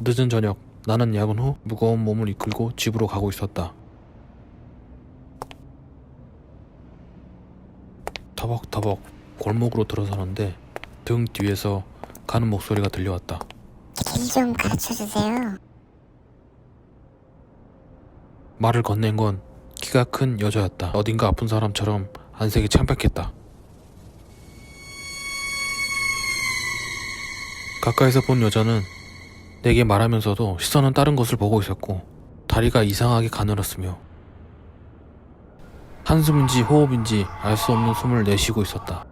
늦은 저녁, 나는 야근 후 무거운 몸을 이끌고 집으로 가고 있었다. 터벅터벅 골목으로 들어서는데 등 뒤에서 가는 목소리가 들려왔다. 길 좀 가르쳐주세요. 말을 건넨 건 키가 큰 여자였다. 어딘가 아픈 사람처럼 안색이 창백했다. 가까이서 본 여자는 내게 말하면서도 시선은 다른 곳을 보고 있었고 다리가 이상하게 가늘었으며 한숨인지 호흡인지 알 수 없는 숨을 내쉬고 있었다.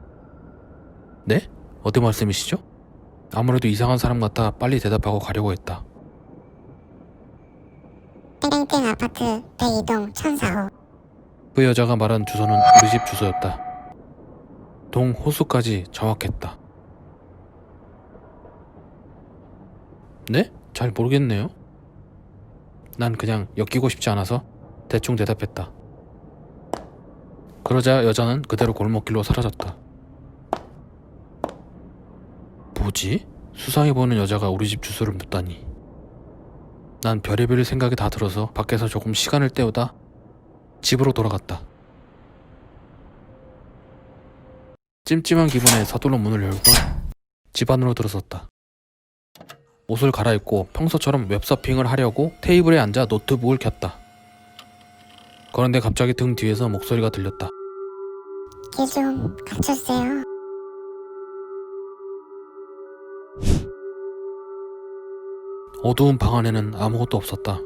네? 어디 말씀이시죠? 아무래도 이상한 사람 같아 빨리 대답하고 가려고 했다. 땡땡 아파트 102동 1004호. 그 여자가 말한 주소는 우리 집 주소였다. 동 호수까지 정확했다. 네? 잘 모르겠네요. 난 그냥 엮이고 싶지 않아서 대충 대답했다. 그러자 여자는 그대로 골목길로 사라졌다. 뭐지? 수상해 보이는 여자가 우리 집 주소를 묻다니. 난 별의별 생각이 다 들어서 밖에서 조금 시간을 때우다 집으로 돌아갔다. 찜찜한 기분에 서둘러 문을 열고 집 안으로 들어섰다. 옷을 갈아입고 평소처럼 웹서핑을 하려고 테이블에 앉아 노트북을 켰다. 그런데 갑자기 등 뒤에서 목소리가 들렸다. 길 좀 가르쳐주세요. 어두운 방 안에는 아무것도 없었다.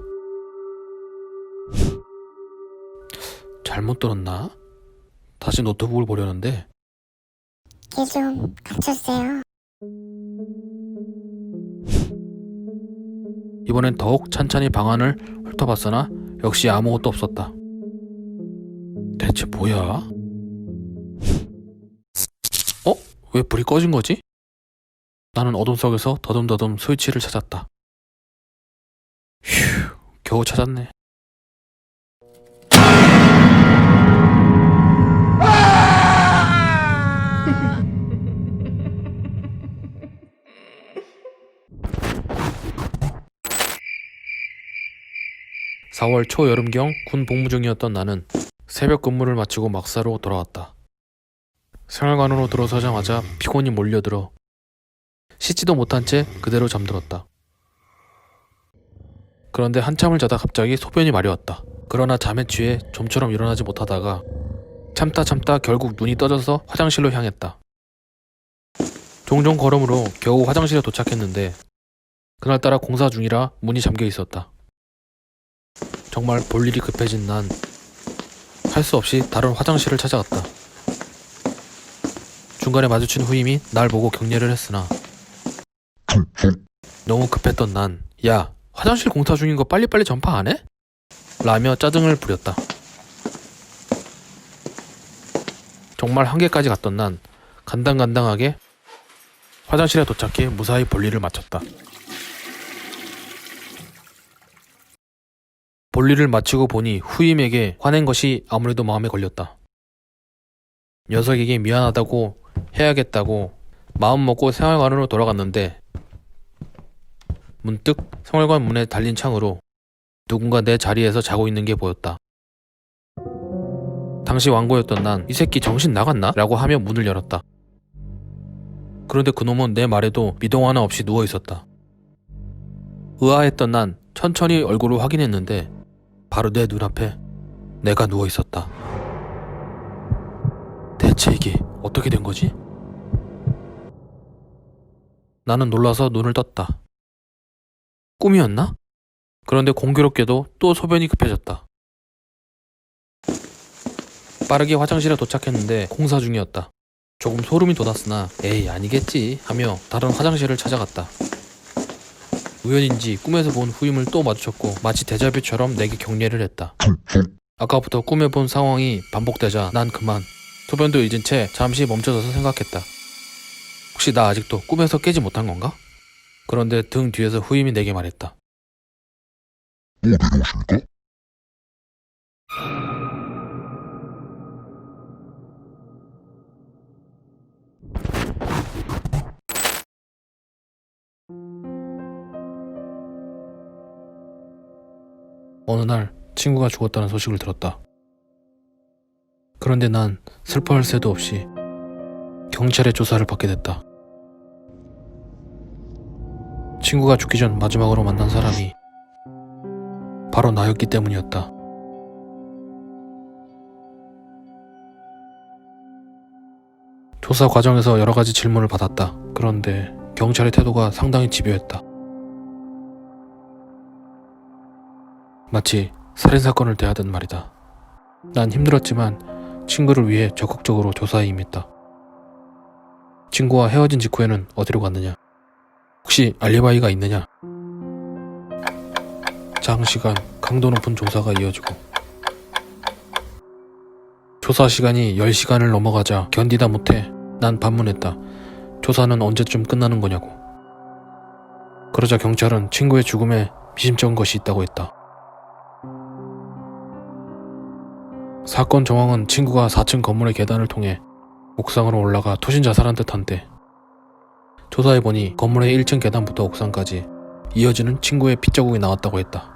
잘못 들었나? 다시 노트북을 보려는데 길 좀 가르쳐주세요. 이번엔 더욱 찬찬히 방 안을 훑어봤으나 역시 아무것도 없었다. 대체 뭐야? 어? 왜 불이 꺼진 거지? 나는 어둠 속에서 더듬더듬 스위치를 찾았다. 휴, 겨우 찾았네. (4월) 초여름경 군 복무 중이었던 나는 새벽 근무를 마치고 막사로 돌아왔다. 생활관으로 들어서자마자 피곤이 몰려들어 씻지도 못한 채 그대로 잠들었다. 그런데 한참을 자다 갑자기 소변이 마려웠다. 그러나 잠에 취해 좀처럼 일어나지 못하다가 참다 결국 눈이 떠져서 화장실로 향했다. 종종 걸음으로 겨우 화장실에 도착했는데 그날따라 공사 중이라 문이 잠겨 있었다. 정말 볼 일이 급해진 난 할 수 없이 다른 화장실을 찾아갔다. 중간에 마주친 후임이 날 보고 격려를 했으나 너무 급했던 난 야, 화장실 공사 중인 거 빨리빨리 전파 안 해? 라며 짜증을 부렸다. 정말 한계까지 갔던 난 간당간당하게 화장실에 도착해 무사히 볼일을 마쳤다. 볼일을 마치고 보니 후임에게 화낸 것이 아무래도 마음에 걸렸다. 녀석에게 미안하다고 해야겠다고 마음먹고 생활관으로 돌아갔는데 문득 생활관 문에 달린 창으로 누군가 내 자리에서 자고 있는 게 보였다. 당시 완고였던 난 이 새끼 정신 나갔나? 라고 하며 문을 열었다. 그런데 그놈은 내 말에도 미동 하나 없이 누워있었다. 의아했던 난 천천히 얼굴을 확인했는데 바로 내 눈앞에 내가 누워있었다. 대체 이게 어떻게 된 거지? 나는 놀라서 눈을 떴다. 꿈이었나? 그런데 공교롭게도 또 소변이 급해졌다. 빠르게 화장실에 도착했는데 공사 중이었다. 조금 소름이 돋았으나 에이 아니겠지 하며 다른 화장실을 찾아갔다. 우연인지 꿈에서 본 후임을 또 마주쳤고 마치 데자뷰처럼 내게 격려를 했다. 아까부터 꿈에 본 상황이 반복되자 난 그만 소변도 잊은 채 잠시 멈춰서서 생각했다. 혹시 나 아직도 꿈에서 깨지 못한 건가? 그런데 등 뒤에서 후임이 내게 말했다. 또 내려오십니까? 어느 날 친구가 죽었다는 소식을 들었다. 그런데 난 슬퍼할 새도 없이 경찰의 조사를 받게 됐다. 친구가 죽기 전 마지막으로 만난 사람이 바로 나였기 때문이었다. 조사 과정에서 여러 가지 질문을 받았다. 그런데 경찰의 태도가 상당히 집요했다. 마치 살인사건을 대하듯 말이다. 난 힘들었지만 친구를 위해 적극적으로 조사에 임했다. 친구와 헤어진 직후에는 어디로 갔느냐? 혹시 알리바이가 있느냐? 장시간 강도 높은 조사가 이어지고 조사 시간이 10시간을 넘어가자 견디다 못해 난 반문했다. 조사는 언제쯤 끝나는 거냐고. 그러자 경찰은 친구의 죽음에 미심쩍은 것이 있다고 했다. 사건 정황은 친구가 4층 건물의 계단을 통해 옥상으로 올라가 투신 자살한 듯한데 조사해보니 건물의 1층 계단부터 옥상까지 이어지는 친구의 핏자국이 나왔다고 했다.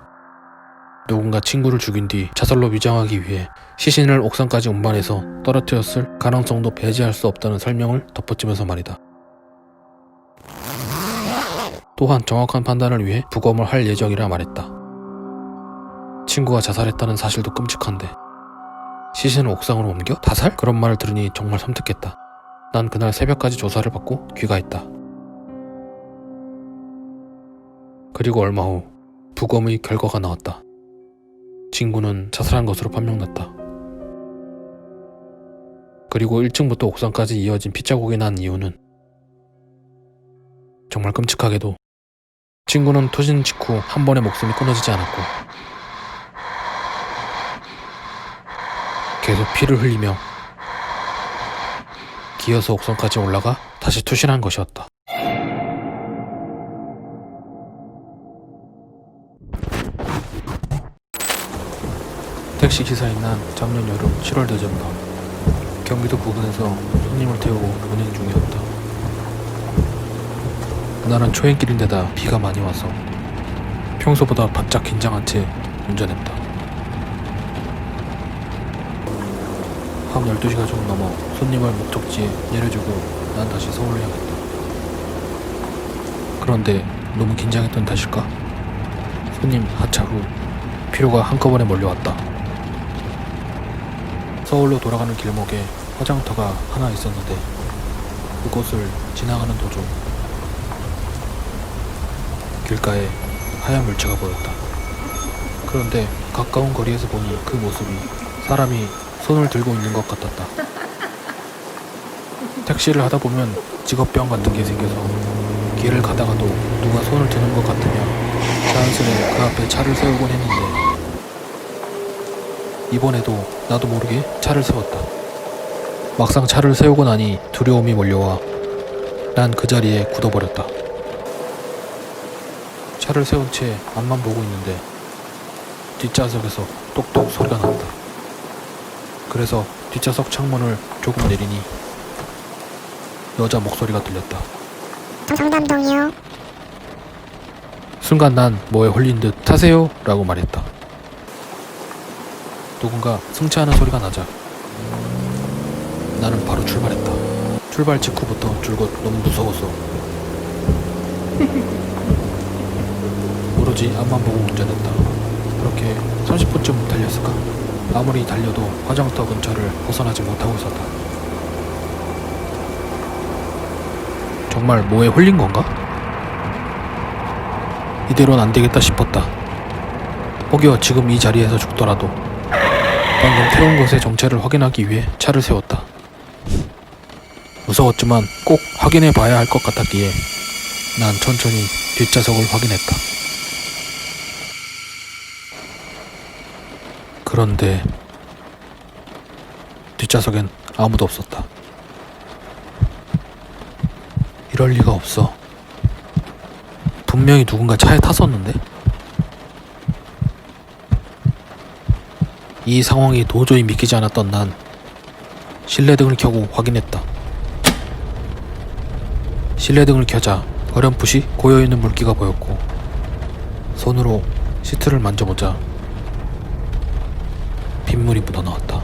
누군가 친구를 죽인 뒤 자살로 위장하기 위해 시신을 옥상까지 운반해서 떨어뜨렸을 가능성도 배제할 수 없다는 설명을 덧붙이면서 말이다. 또한 정확한 판단을 위해 부검을 할 예정이라 말했다. 친구가 자살했다는 사실도 끔찍한데 시신을 옥상으로 옮겨? 자살? 그런 말을 들으니 정말 섬뜩했다. 난 그날 새벽까지 조사를 받고 귀가했다. 그리고 얼마 후 부검의 결과가 나왔다. 친구는 자살한 것으로 판명났다. 그리고 1층부터 옥상까지 이어진 핏자국이 난 이유는 정말 끔찍하게도 친구는 투신 직후 한 번에 목숨이 끊어지지 않았고 계속 피를 흘리며 기어서 옥상까지 올라가 다시 투신한 것이었다. 택시기사인 난 작년 여름 7월 늦은 밤 경기도 부근에서 손님을 태우고 운행 중이었다. 그날은 초행길인데다 비가 많이 와서 평소보다 바짝 긴장한 채 운전했다. 밤 12시가 좀 넘어 손님을 목적지에 내려주고 난 다시 서울로 향했다. 그런데 너무 긴장했던 탓일까? 손님 하차 후 피로가 한꺼번에 몰려왔다. 서울로 돌아가는 길목에 화장터가 하나 있었는데 그곳을 지나가는 도중 길가에 하얀 물체가 보였다. 그런데 가까운 거리에서 보니 그 모습이 사람이 손을 들고 있는 것 같았다. 택시를 하다 보면 직업병 같은 게 생겨서 길을 가다가도 누가 손을 드는 것 같으면 자연스레 그 앞에 차를 세우곤 했는데 이번에도 나도 모르게 차를 세웠다. 막상 차를 세우고 나니 두려움이 몰려와 난 그 자리에 굳어버렸다. 차를 세운 채 앞만 보고 있는데 뒷좌석에서 똑똑 소리가 난다. 그래서 뒷좌석 창문을 조금 내리니 여자 목소리가 들렸다. 정담동이요. 순간 난 뭐에 홀린 듯 타세요 라고 말했다. 누군가 승차하는 소리가 나자 나는 바로 출발했다. 출발 직후부터 줄곧 너무 무서워서 오로지 앞만 보고 운전했다. 그렇게 30분쯤 달렸을까? 아무리 달려도 화장터 근처를 벗어나지 못하고 있었다. 정말 뭐에 홀린 건가? 이대로는 안 되겠다 싶었다. 혹여 지금 이 자리에서 죽더라도 방금 태운 것의 정체를 확인하기 위해 차를 세웠다. 무서웠지만 꼭 확인해 봐야 할 것 같았기에 난 천천히 뒷좌석을 확인했다. 그런데 뒷좌석엔 아무도 없었다. 이럴 리가 없어. 분명히 누군가 차에 탔었는데? 이 상황이 도저히 믿기지 않았던 난 실내등을 켜고 확인했다. 실내등을 켜자 어렴풋이 고여있는 물기가 보였고 손으로 시트를 만져보자 빗물이 묻어나왔다.